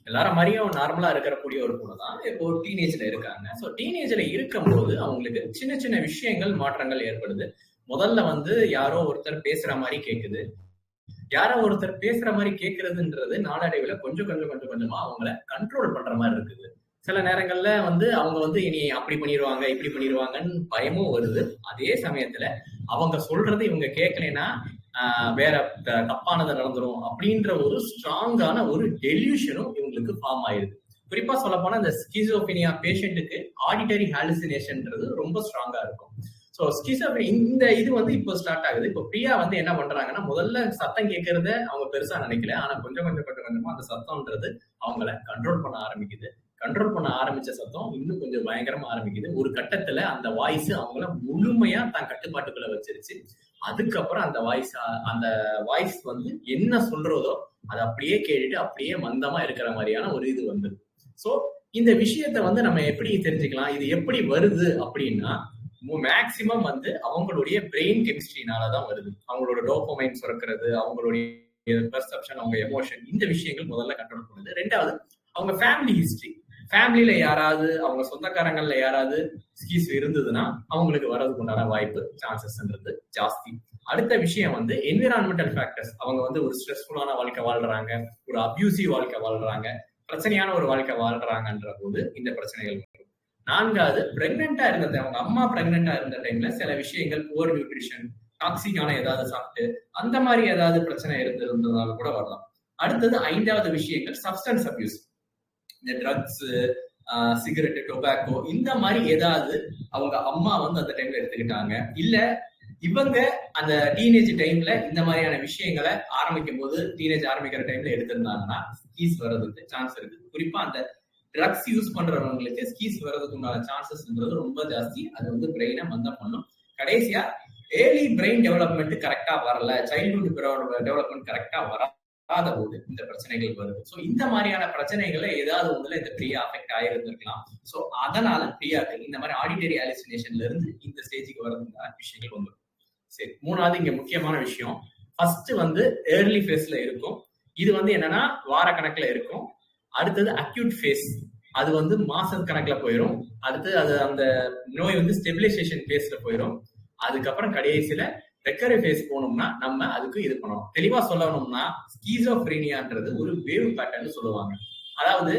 எல்லாரும் மாதிரியும் நார்மலா இருக்கக்கூடிய ஒரு பொண்ணு தான். இப்போ டீனேஜ்ல இருக்காங்க. ஸோ டீனேஜ்ல இருக்கும்போது அவங்களுக்கு சின்ன சின்ன விஷயங்கள் மாற்றங்கள் ஏற்படுது. முதல்ல வந்து யாரோ ஒருத்தர் பேசுற மாதிரி கேக்குது. யாரோ ஒருத்தர் பேசுற மாதிரி கேட்கறதுன்றது நாளடைவுல கொஞ்சம் கொஞ்சமா அவங்கள கண்ட்ரோல் பண்ற மாதிரி இருக்குது. சில நேரங்கள்ல வந்து அவங்க வந்து இனி அப்படி பண்ணிடுவாங்க, இப்படி பண்ணிடுவாங்கன்னு பயமும் வருது. அதே சமயத்துல அவங்க சொல்றது இவங்க கேட்கலைன்னா வேற தப்பானதை நடந்துரும் அப்படின்ற ஒரு ஸ்ட்ராங்கான ஒரு டெல்யூஷனும் இவங்களுக்கு ஃபார்ம் ஆயிருது. குறிப்பா சொல்ல போனா இந்த ஸ்கிசோஃபீனியா பேஷண்ட்டுக்கு ஆடிட்டரி ஹாலுசினேஷன்ன்றது ரொம்ப ஸ்ட்ராங்கா இருக்கும். ஸோ ஸ்கிசோஃபீனியா இந்த இது வந்து இப்போ ஸ்டார்ட் ஆகுது. இப்போ பிரியா வந்து என்ன பண்றாங்கன்னா, முதல்ல சத்தம் கேட்கறத அவங்க பெருசா நினைக்கல, ஆனா கொஞ்சமா அந்த சத்தம்ன்றது அவங்கள கண்ட்ரோல் பண்ண ஆரம்பிக்குது. கண்ட்ரோல் பண்ண ஆரம்பிச்ச சத்தம் இன்னும் கொஞ்சம் பயங்கரமா ஆரம்பிக்குது. ஒரு கட்டத்துல அந்த வாய்ஸ் அவங்கள முழுமையா தான் கட்டுப்பாட்டுக்குள்ள வச்சிருச்சு. அதுக்கப்புறம் அந்த வாய்ஸ் வந்து என்ன சொல்றதோ அதை அப்படியே கேட்டுட்டு அப்படியே மந்தமா இருக்கிற மாதிரியான ஒரு இது வந்தது. சோ இந்த விஷயத்த வந்து நம்ம எப்படி தெரிஞ்சுக்கலாம், இது எப்படி வருது அப்படின்னா, மேக்சிமம் வந்து அவங்களுடைய பிரெயின் கெமிஸ்ட்ரினாலதான் வருது. அவங்களோட டோபமைன் சுரக்கிறது, அவங்களுடைய பெர்செப்ஷன், அவங்க எமோஷன், இந்த விஷயங்கள் முதல்ல கண்ட்ரோல் பண்ணுது. ரெண்டாவது அவங்க ஃபேமிலி ஹிஸ்டரி. ஃபேமிலியில யாராவது, அவங்க சொந்தக்காரங்கள்ல யாராவது ஸ்கீஸ் இருந்ததுன்னா அவங்களுக்கு வர்றதுக்கு உண்டான வாய்ப்பு, சான்சஸ்ன்றது ஜாஸ்தி. அடுத்த விஷயம் வந்து என்விரான்மெண்டல் ஃபேக்டர்ஸ். அவங்க வந்து ஒரு ஸ்ட்ரெஸ்ஃபுல்லான வாழ்க்கை வாழ்றாங்க, ஒரு அபியூசிவ் வாழ்க்கை வாழ்றாங்க, பிரச்சனையான ஒரு வாழ்க்கை வாழ்றாங்கன்ற போது இந்த பிரச்சனைகள் வரும். நான்காவது, பிரெக்னெண்டா இருந்த அவங்க அம்மா பிரெக்னெண்டா இருந்த டைம்ல சில விஷயங்கள், புவர் நியூட்ரிஷன், டாக்ஸிக்கான ஏதாவது சாப்பிட்டு அந்த மாதிரி ஏதாவது பிரச்சனை இருந்ததுனால கூட வரலாம். அடுத்தது ஐந்தாவது விஷயங்கள் சப்ஸ்டன்ஸ் அபியூஸ். இந்த ட்ரக்ஸ், சிகரெட், டொபாக்கோ, இந்த மாதிரி ஏதாவது அவங்க அம்மா வந்து அந்த டைம்ல எடுத்துக்கிட்டாங்க, இல்ல இவங்க அந்த டீனேஜ் டைம்ல இந்த மாதிரியான விஷயங்களை ஆரம்பிக்கும் போது, டீனேஜ் ஆரம்பிக்கிற டைம்ல எடுத்திருந்தாங்கன்னா ஸ்கீஸ் வர்றதுக்கு சான்ஸ் இருக்கு. குறிப்பா அந்த ட்ரக்ஸ் யூஸ் பண்றவங்களுக்கு ஸ்கீஸ் வர்றதுக்கு உண்டான சான்சஸ்ன்றது ரொம்ப ஜாஸ்தி. அது வந்து பிரெயினை மந்தம் பண்ணும். கடைசியா ஏர்லி பிரெயின் டெவலப்மெண்ட் கரெக்டா வரல, சைல்ட்ஹுட் டெவலப்மெண்ட் கரெக்டா வராத போது இந்த பிரச்சனைகள் வருது. ஸோ இந்த மாதிரியான பிரச்சனைகள்ல ஏதாவது ஒண்ணுல இந்த பிரியா அஃபெக்ட் ஆயிருந்திருக்கலாம். ஸோ அதனால பிரியாக்கு இந்த மாதிரி ஆடிட்டரி ஹாலுசினேஷன்ல இருந்து இந்த ஸ்டேஜுக்கு வரதுக்கான விஷயங்கள் வந்துடும். சரி, மூணாவது இங்க முக்கியமான விஷயம், ஃபர்ஸ்ட் வந்து ஏர்லி ஃபேஸ்ல இருக்கும். இது வந்து என்னன்னா வார கணக்குல இருக்கும். அடுத்தது அக்யூட் ஃபேஸ், அது வந்து மாச கணக்குல போயிடும். அடுத்து அது அந்த நோய் வந்து ஸ்டெபிலைசேஷன் ஃபேஸ்ல போயிடும். அதுக்கப்புறம் கடைசியில ரெக்கவரி ஃபேஸ் போகணும்னா நம்ம அதுக்கு இது பண்ணணும். தெளிவா சொல்லணும்னா ஸ்கீசோஃப்ரீனியான்றது ஒரு வேவ் பேட்டர்ன் சொல்லுவாங்க. அதாவது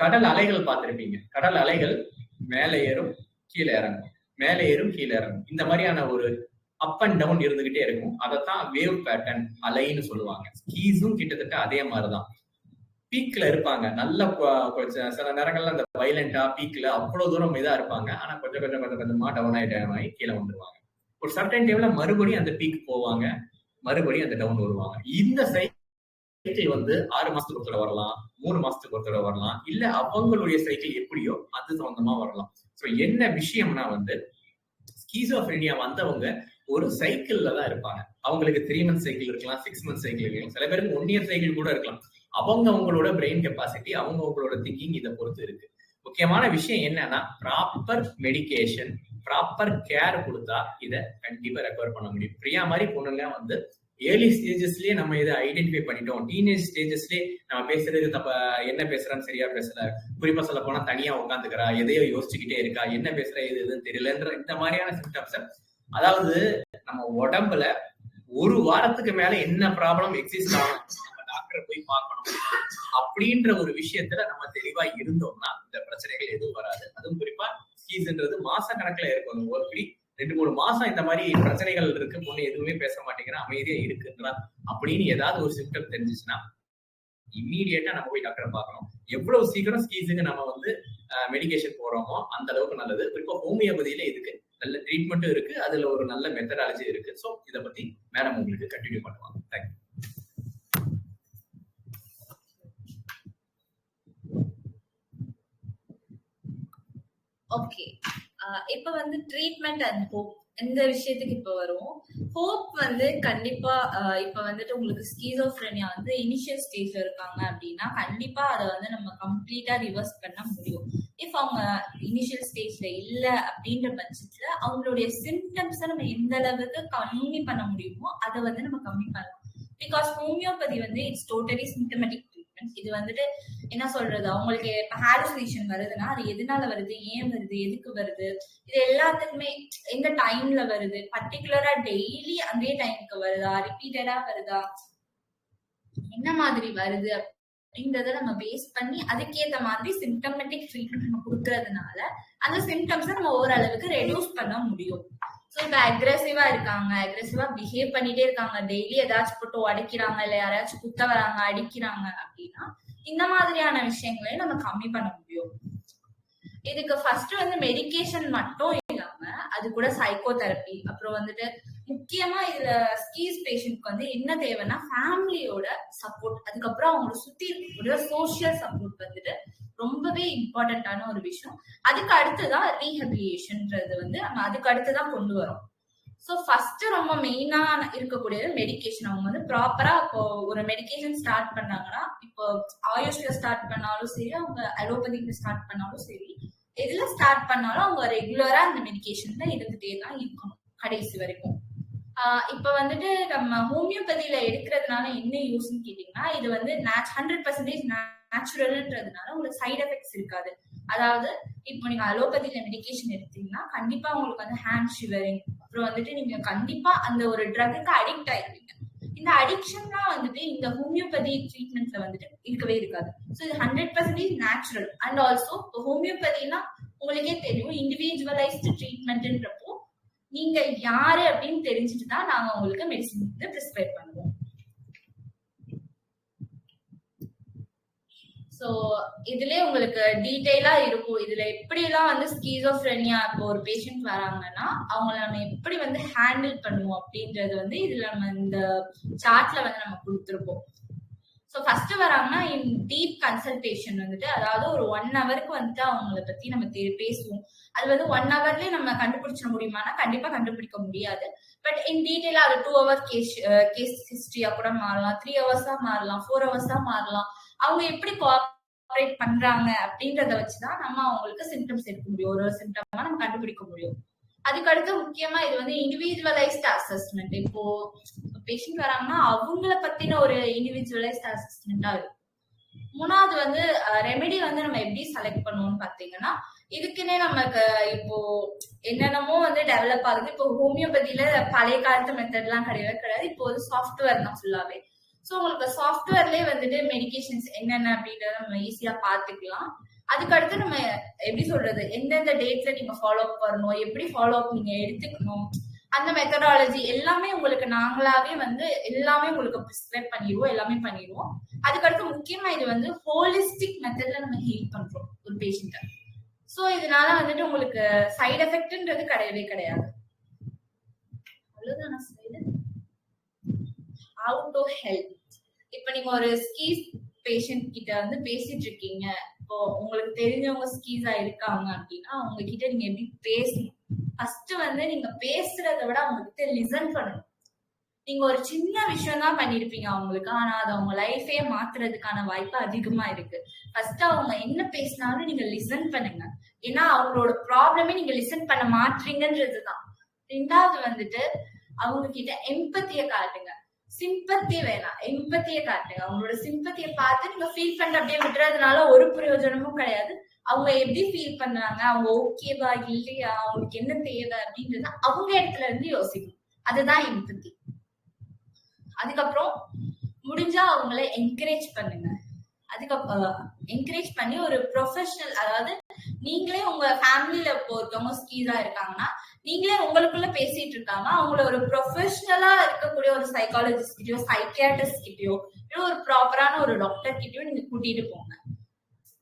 கடல் அலைகள் பார்த்திருப்பீங்க. கடல் அலைகள் மேலே ஏறும், கீழே இறங்கும், மேலே ஏறும், கீழே இறங்கும். இந்த மாதிரியான ஒரு அப் அண்ட் டவுன் இருந்துகிட்டே இருக்கும். அதைத்தான் வேவ் பேட்டர்ன், அலைன்னு சொல்லுவாங்க. ஸ்கீஸும் கிட்டத்தட்ட அதே மாதிரிதான். பீக்ல இருப்பாங்க, நல்ல சில நேரங்கள்ல அந்த வைலண்டா பீக்ல அவ்வளவு தூரம் இதா இருப்பாங்க. ஆனா கொஞ்சம் கொஞ்சம் கொஞ்சம் கொஞ்சமா டவுன் ஆகி கீழே வந்துருவாங்க. ஒரு சர்டன் டைம்ல மறுபடியும் அந்த பீக் போவாங்க, மறுபடியும் அந்த டவுன் வருவாங்க. இந்த சைக்கிள் வந்து 6 மாசத்துக்கு ஒரு தடவை வரலாம், 3 மாசத்துக்கு ஒரு தடவை வரலாம், இல்ல அவங்களுடைய சைக்கிள் எப்படியோ அது சம்பந்தமா வரலாம். சோ என்ன விஷயம்னா வந்து ஸ்கீசோஃப்ரெனியா வந்தவங்க ஒரு சைக்கிள்ல தான் இருப்பாங்க. அவங்களுக்கு 3 மந்த் சைக்கிள் இருக்கலாம், 6 மந்த் சைக்கிள் இருக்கலாம், சில பேருக்கு 1 இயர் சைக்கிள் கூட இருக்கலாம். அவங்களோட பிரெயின் கெப்பாசிட்டி, அவங்களோட திங்கிங் இதை பொறுத்து இருக்கு. முக்கியமான விஷயம் என்னன்னா ப்ராப்பர் மெடிகேஷன், ப்ராப்பர் கேர் கொடுத்தா இதை கண்டிப்பா ரெக்கவர் பண்ண முடியும். பிரியா மாதிரி பொண்ணுங்க வந்து ஏர்லி ஸ்டேஜஸ்லயே நம்ம இதை ஐடென்டிஃபை பண்ணிட்டோம். டீனேஜ் ஸ்டேஜஸ்லயே நம்ம பேசுறது தப்ப, என்ன பேசுறான்னு சரியா பேசல, குறிப்பா சொல்ல போனா தனியா உட்காந்துக்கிறா, எதையோ யோசிச்சுக்கிட்டே இருக்கா, என்ன பேசுற எதுன்னு தெரியலன்ற இந்த மாதிரியான சிம்டம்ஸ், அதாவது நம்ம உடம்புல ஒரு வாரத்துக்கு மேல என்ன ப்ராப்ளம் எக்ஸிஸ்ட் ஆகும், நம்ம டாக்டரை போய் பார்க்கணும் அப்படின்ற ஒரு விஷயத்துல நம்ம தெளிவா இருந்தோம்னா இந்த பிரச்சனைகள் எதுவும் வராது. அதுவும் குறிப்பா ஸ்கீஸ்ன்றது மாச கணக்குல இருக்கும். ஒரு 2-3 மாசம் இந்த மாதிரி பிரச்சனைகள் இருக்கு, பொண்ணு எதுவுமே பேச மாட்டேங்கிற, அமைதியா இருக்குன்றா அப்படின்னு ஏதாவது ஒரு சிம்டம் தெரிஞ்சிச்சுன்னா இம்மீடியட்டா நம்ம போய் டாக்டரை பார்க்கணும். எவ்வளவு சீக்கிரம் ஸ்கீஸுக்கு நம்ம வந்து மெடிகேஷன் போறோமோ அந்த அளவுக்கு நல்லது. குறிப்பா ஹோமியோபதியில இதுக்கு நல்ல ட்ரீட்மெண்ட்டும் இருக்கு, அதுல ஒரு நல்ல மெத்தடாலஜி இருக்கு. ஸோ இதை பத்தி மேடம் உங்களுக்கு கண்டினியூ பண்ணுவாங்க. தேங்க்யூ. ஓகே, இப்ப வந்து ட்ரீட்மெண்ட் அண்ட் ஹோப் இந்த விஷயத்துக்கு இப்ப வரும். ஹோப் வந்து கண்டிப்பா இப்ப வந்துட்டு உங்களுக்கு ஸ்கீசோஃப்ரெனியா வந்து இனிஷியல் ஸ்டேஜ்ல இருக்காங்க அப்படின்னா கண்டிப்பா அதை வந்து நம்ம கம்ப்ளீட்டா ரிவர்ஸ் பண்ண முடியும். இஃப் அவங்க இனிஷியல் ஸ்டேஜ்ல இல்ல அப்படின்ற பட்சத்துல அவங்களுடைய சிம்டம்ஸை நம்ம எந்த அளவுக்கு கம்மி பண்ண முடியுமோ அதை வந்து நம்ம கம்மி பண்ணலாம். பிகாஸ் ஹோமியோபதி வந்து இட்ஸ் டோட்டலி சிம்டமேட்டிக் ட்ரீட்மெண்ட். இது வந்துட்டு என்ன சொல்றது, அவங்களுக்கு இப்ப ஹாலுசினேஷன் வருதுன்னா அது எதனால வருது, ஏன் வருது, எதுக்கு வருது, இது எல்லாத்துக்குமே எந்த டைம்ல வருது, பர்டிகுலரா டெய்லி அதே டைமுக்கு வருதா, ரிப்பீட்டடா வருதா, என்ன மாதிரி வருது அப்படின்றத நம்ம பேஸ் பண்ணி அதுக்கேற்ற மாதிரி சிம்டமேட்டிக் ட்ரீட்மெண்ட் நம்ம கொடுக்கறதுனால அந்த சிம்டம்ஸை நம்ம ஓரளவுக்கு ரெடியூஸ் பண்ண முடியும். ஸோ இப்போ அக்ரெசிவா இருக்காங்க, அக்ரெசிவா பிஹேவ் பண்ணிட்டே இருக்காங்க, டெய்லி ஏதாச்சும் போட்டு உடைக்கிறாங்க, இல்லை யாராச்சும் குத்த வராங்க, அடிக்கிறாங்க அப்படின்னா இந்த மாதிரியான விஷயங்களை நம்ம கம்மி பண்ண முடியும். இதுக்கு ஃபர்ஸ்ட் வந்து மெடிகேஷன் மட்டும் இல்லாம அது கூட சைக்கோதெரப்பி, அப்புறம் வந்துட்டு முக்கியமா இதுல ஸ்கீஸ் பேஷண்ட்க்கு வந்து என்ன தேவைன்னா ஃபேமிலியோட சப்போர்ட், அதுக்கப்புறம் அவங்களோட சுத்தி இருக்கக்கூடிய சோசியல் சப்போர்ட் வந்துட்டு ரொம்பவே இம்பார்ட்டன்டான ஒரு விஷயம். அதுக்கு அடுத்துதான் ரீஹபிலியேஷன்ன்றது வந்து நம்ம அதுக்கு அடுத்துதான் கொண்டு வரோம். ஸோ ஃபர்ஸ்ட் ரொம்ப மெயினா இருக்கக்கூடியது மெடிகேஷன். அவங்க வந்து ப்ராப்பரா இப்போ ஒரு மெடிகேஷன் ஸ்டார்ட் பண்ணாங்கன்னா, இப்போ ஆயுஷ்ல ஸ்டார்ட் பண்ணாலும் சரி, அவங்க அலோபதிக்கு ஸ்டார்ட் பண்ணாலும் சரி, எதுல ஸ்டார்ட் பண்ணாலும் அவங்க ரெகுலரா அந்த மெடிகேஷன்ல இருந்துட்டே தான் இருக்கணும் கடைசி வரைக்கும். இப்ப வந்துட்டு நம்ம ஹோமியோபதியில எடுக்கிறதுனால என்ன யூஸ்ன்னு கேட்டீங்கன்னா, இது வந்து 100% நேச்சுரல்ன்றதுனால உங்களுக்கு சைட் எஃபெக்ட்ஸ் இருக்காது. அதாவது இப்போ நீங்க அலோபதியில மெடிகேஷன் எடுத்தீங்கன்னா கண்டிப்பா உங்களுக்கு வந்து ஹேண்ட் ஷிவரிங், அப்புறம் வந்துட்டு நீங்க கண்டிப்பா அந்த ஒரு ட்ரக்குக்கு அடிக்ட் ஆயிருவீங்க. இந்த அடிக்ஷன்லாம் வந்துட்டு இந்த ஹோமியோபதி ட்ரீட்மெண்ட்ல வந்துட்டு இருக்கவே இருக்காது. ஸோ இது 100% நேச்சுரல். அண்ட் ஆல்சோ ஹோமியோபதினா உங்களுக்கே தெரியும், இண்டிவிஜுவலைஸ்டு ட்ரீட்மெண்ட்ன்றப்போ நீங்க யாரு அப்படின்னு தெரிஞ்சுட்டு தான் நாங்க உங்களுக்கு மெடிசின் வந்து பிரிஸ்கிரைப் பண்ணுவோம். ஸோ இதுலயே உங்களுக்கு டீட்டெயிலா இருக்கும், இதுல எப்படி எல்லாம் வந்து ஸ்கீசோஃப்ரெனியா இப்போ ஒரு பேஷண்ட் வராங்கன்னா அவங்கள நம்ம எப்படி வந்து ஹேண்டில் பண்ணுவோம் அப்படின்றது வந்து இதுல நம்ம இந்த சார்ட்ல வந்து நம்ம கொடுத்துருப்போம். ஸோ ஃபர்ஸ்ட் வராங்கன்னா இன் டீப் கன்சல்டேஷன் வந்துட்டு, அதாவது ஒரு 1 ஹவருக்கு வந்துட்டு அவங்கள பத்தி நம்ம பேசுவோம். அது வந்து 1 ஹவர்லயே நம்ம கண்டுபிடிச்சிட முடியுமானா கண்டிப்பா கண்டுபிடிக்க முடியாது. பட் இன் டீட்டெயிலா அது 2 ஹவர் கேஸ் ஹிஸ்டரியா கூட மாறலாம், 3 ஹவர்ஸா மாறலாம், 4 ஹவர்ஸா மாறலாம். அவங்க எப்படி கோஆபரேட் பண்றாங்க அப்படின்றத வச்சுதான் நம்ம அவங்களுக்கு சிம்டம்ஸ் எடுக்க முடியும், ஒரு சிம்டமா நம்ம கண்டுபிடிக்க முடியும். அதுக்கடுத்து முக்கியமா இது வந்து இண்டிவிஜுவலைஸ்ட் அசஸ்மெண்ட். இப்போ பேஷண்ட் வராங்கன்னா அவங்கள பத்தின ஒரு இண்டிவிஜுவலைஸ்ட் அசஸ்மெண்டா இருக்கும். மூணாவது வந்து ரெமெடி வந்து நம்ம எப்படி செலக்ட் பண்ணுவோம்னு பாத்தீங்கன்னா, இதுக்குன்னே நமக்கு இப்போ என்னென்னமோ வந்து டெவலப் ஆகுது. இப்போ ஹோமியோபதியில பழைய காலத்து மெத்தட்லாம் கிடையாது, இப்போ வந்து சாஃப்ட்வேர் தான் ஃபுல்லாவே. ஸோ உங்களுக்கு சாஃப்ட்வேர்லயே வந்துட்டு மெடிகேஷன்ஸ் என்னென்ன அப்படின்றத நம்ம ஈஸியா பாத்துக்கலாம். அதுக்கடுத்து நம்ம எப்படி சொல்றது, எந்தெந்த டேட்ல நீங்க ஃபாலோ அப் வரணும், எப்படி ஃபாலோ அப் நீங்க எடுத்துக்கணும், அந்த மெத்தடாலஜி எல்லாமே உங்களுக்கு நாங்களாவே வந்து எல்லாமே உங்களுக்கு ப்ரிஸ்கிரைப் பண்ணிடுவோம், எல்லாமே பண்ணிடுவோம். அதுக்கடுத்து முக்கியமா இது வந்து ஹோலிஸ்டிக் மெத்தட்ல நம்ம ஹீல் பண்றோம் ஒரு பேஷண்ட்டை. சோ இதனால வந்துட்டு உங்களுக்கு சைடு எஃபெக்ட்ன்றது கிடையவே கிடையாது. அவ்வளவுதானா சைடு? Have to help. இப்ப நீங்க ஒரு ஸ்கீஸ் பேஷண்ட் கிட்ட வந்து பேசிட்டு இருக்கீங்க, இப்போ உங்களுக்கு தெரிஞ்சவங்க ஸ்கீஸா இருக்காங்க அப்படின்னா அவங்க கிட்ட நீங்க எப்படி பேசணும்? ஃபர்ஸ்ட் வந்து நீங்க பேசுறதை விட அவங்க கிட்ட லிசன் பண்ணணும். நீங்க ஒரு சின்ன விஷயம் தான் பண்ணிருப்பீங்க அவங்களுக்கு, ஆனா அது அவங்க லைஃபே மாத்துறதுக்கான வாய்ப்பு அதிகமா இருக்கு. ஃபர்ஸ்ட் அவங்க என்ன பேசினாலும் நீங்க லிசன் பண்ணுங்க. ஏன்னா அவங்களோட ப்ராப்ளமே நீங்க லிசன் பண்ண மாட்டீங்கன்றதுதான். ரெண்டாவது வந்துட்டு அவங்க கிட்ட எம்பத்திய காட்டுங்க. சிம்பத்தி வேணாம், எம்பத்திய காட்டுங்க. அவங்களோட சிம்பத்திய பார்த்து நீங்க ஃபீல் பண்ண அப்படியே விட்டுறதுனால ஒரு பிரயோஜனமும் கிடையாது. அவங்க எப்படி ஃபீல் பண்றாங்க, அவங்க ஓகேவா இல்லையா, அவங்களுக்கு என்ன தேவை அப்படின்றத அவங்க இடத்துல இருந்து யோசிக்கணும். அதுதான் எம்பத்தி. அதுக்கப்புறம் முடிஞ்சா அவங்கள என்கரேஜ் பண்ணுங்க. அதுக்கப்புறம் என்கரேஜ் பண்ணி ஒரு ப்ரொஃபஷனல், அதாவது நீங்களே உங்க ஃபேமிலியில ஒருத்தவங்க ஸ்கீஸா இருக்காங்கன்னா நீங்களே உங்களுக்குள்ள பேசிட்டு இருக்காங்க, அவங்கள ஒரு ப்ரொஃபஷனலா இருக்கக்கூடிய ஒரு சைக்காலஜிஸ்ட் கிட்டயோ சைக்கியாட்ரிஸ்ட் கிட்டயோ ஒரு ப்ராப்பரான ஒரு டாக்டர் கிட்டயோ நீங்க கூட்டிட்டு போங்க.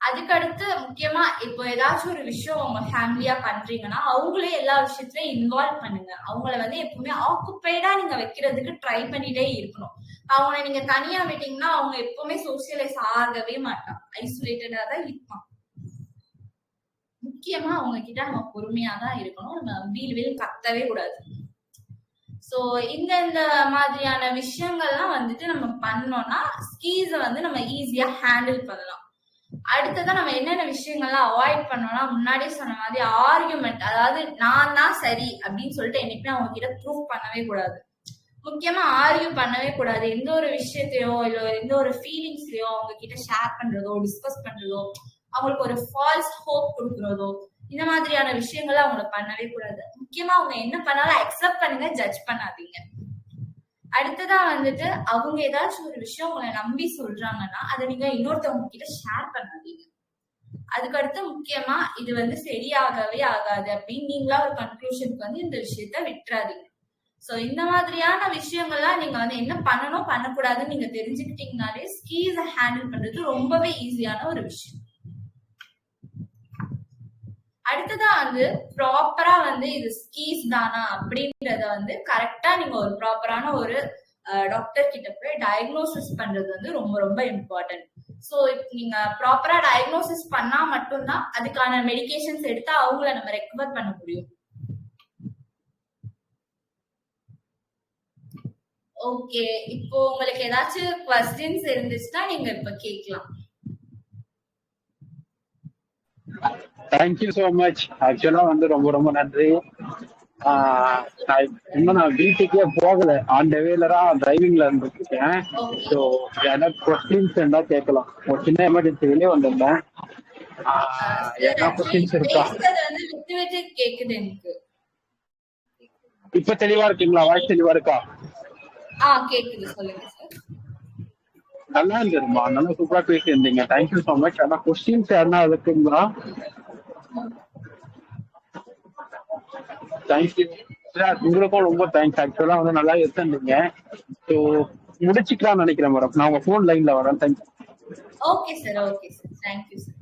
அதுக்கடுத்து முக்கியமா இப்போ ஏதாச்சும் ஒரு விஷயம் உங்க ஃபேமிலியா பண்றீங்கன்னா அவங்களே எல்லா விஷயத்திலயும் இன்வால்வ் பண்ணுங்க. அவங்கள வந்து எப்பவுமே ஆக்குப்பைடா நீங்க வைக்கிறதுக்கு ட்ரை பண்ணிட்டே இருக்கணும். அவங்கள நீங்க தனியா விட்டீங்கன்னா அவங்க எப்பவுமே சோசியலைஸ் ஆகவே மாட்டான், ஐசோலேட்டடா தான் இருப்பான். முக்கியமா அவங்க கிட்ட நம்ம பொறுமையா தான் இருக்கணும், நம்ம வீல் கத்தவே கூடாது. சோ இந்த மாதிரியான விஷயங்கள்லாம் வந்துட்டு நம்ம பண்ணோம்னா ஸ்கீஸ வந்து நம்ம ஈஸியா ஹேண்டில் பண்ணலாம். அடுத்ததான் நம்ம என்னென்ன விஷயங்கள்லாம் அவாய்ட் பண்ணோம்னா, முன்னாடியே சொன்ன மாதிரி ஆர்குமெண்ட், அதாவது நான் தான் சரி அப்படின்னு சொல்லிட்டு என்னைக்குமே அவங்க கிட்ட ப்ரூவ் பண்ணவே கூடாது. முக்கியமா ஆர்கியூ பண்ணவே கூடாது. எந்த ஒரு விஷயத்தையோ இல்ல எந்த ஒரு ஃபீலிங்ஸ்லயோ அவங்க கிட்ட ஷேர் பண்றதோ டிஸ்கஸ் பண்றதோ அவங்களுக்கு ஒரு ஃபால்ஸ் ஹோப் கொடுக்கறதோ இந்த மாதிரியான விஷயங்களை அவங்கள பண்ணவே கூடாது. முக்கியமா அவங்க என்ன பண்ணாலும் அக்செப்ட் பண்ணுங்க, ஜட்ஜ் பண்ணாதீங்க. அடுத்ததா வந்துட்டு அவங்க ஏதாச்சும் ஒரு விஷயம் உங்களை நம்பி சொல்றாங்கன்னா அதை நீங்க இன்னொருத்தவங்க கிட்ட ஷேர் பண்ணாதீங்க. அதுக்கடுத்து முக்கியமா இது வந்து சரியாகவே ஆகாது அப்படின்னு நீங்களா ஒரு கன்க்ளூஷனுக்கு வந்து இந்த விஷயத்த விட்டுறாதீங்க. சோ இந்த மாதிரியான விஷயங்கள்லாம் நீங்க வந்து என்ன பண்ணணும் பண்ணக்கூடாதுன்னு நீங்க தெரிஞ்சுக்கிட்டீங்கனாலே ஸ்கீஸை ஹேண்டில் பண்றது ரொம்பவே ஈஸியான ஒரு விஷயம். அடுத்ததா வந்து ப்ராப்பரா வந்து இது ஸ்கீஸ் தானா அப்படின்றத வந்து கரெக்டா நீங்க ஒரு ப்ராப்பரான ஒரு டாக்டர் கிட்ட போய் டயக்னோசிஸ் பண்றது வந்து ரொம்ப ரொம்ப இம்பார்ட்டன்ட். சோ நீங்க ப்ராப்பரா டயக்னோசிஸ் பண்ணா மட்டும்தான் அதுக்கான மெடிகேஷன்ஸ் எடுத்து அவங்கள நம்ம ரெக்கவர் பண்ண முடியும். ஓகே, இப்போ உங்களுக்கு ஏதாச்சும் क्वेश्चंस இருந்துச்சுன்னா நீங்க இப்ப கேட்கலாம். Thank you so much. ஆக்சுவலா வந்து ரொம்ப ரொம்ப நன்றி. இன்னும் நான் வீட்டுக்கே போகல, ஆன் த வேல தான் டிரைவிங்ல இருந்துருக்கேன். ஸோ ஏதாவது கொஸ்டின்ஸ் இருந்தா கேட்கலாம். ஒரு சின்ன எமர்ஜென்சி வெளியே வந்திருந்தேன். ஏதாவது கொஸ்டின்ஸ் இருக்கா? விட்டு விட்டு கேக்குது எனக்கு. இப்ப தெளிவா இருக்கீங்களா? வாய்ஸ் தெளிவா இருக்கா? கேக்குது, சொல்லுங்க சார். நல்லா இருந்துருமா, நல்லா சூப்பரா பேசி இருந்தீங்க. Thank you so much. ஆனா கொஸ்டின்ஸ் யாருன்னா இருக்குங்களா? தேங்க்யூ சார், உங்களுக்கும் ரொம்ப தேங்க்ஸ். ஆக்சுவலா வந்து நல்லா எடுத்துருந்தீங்க. ஸோ முடிச்சுக்கலாம்னு நினைக்கிறேன் மேடம். நான் உங்க ஃபோன் லைன்ல வரேன். Thank you. Okay sir, okay sir, thank you sir.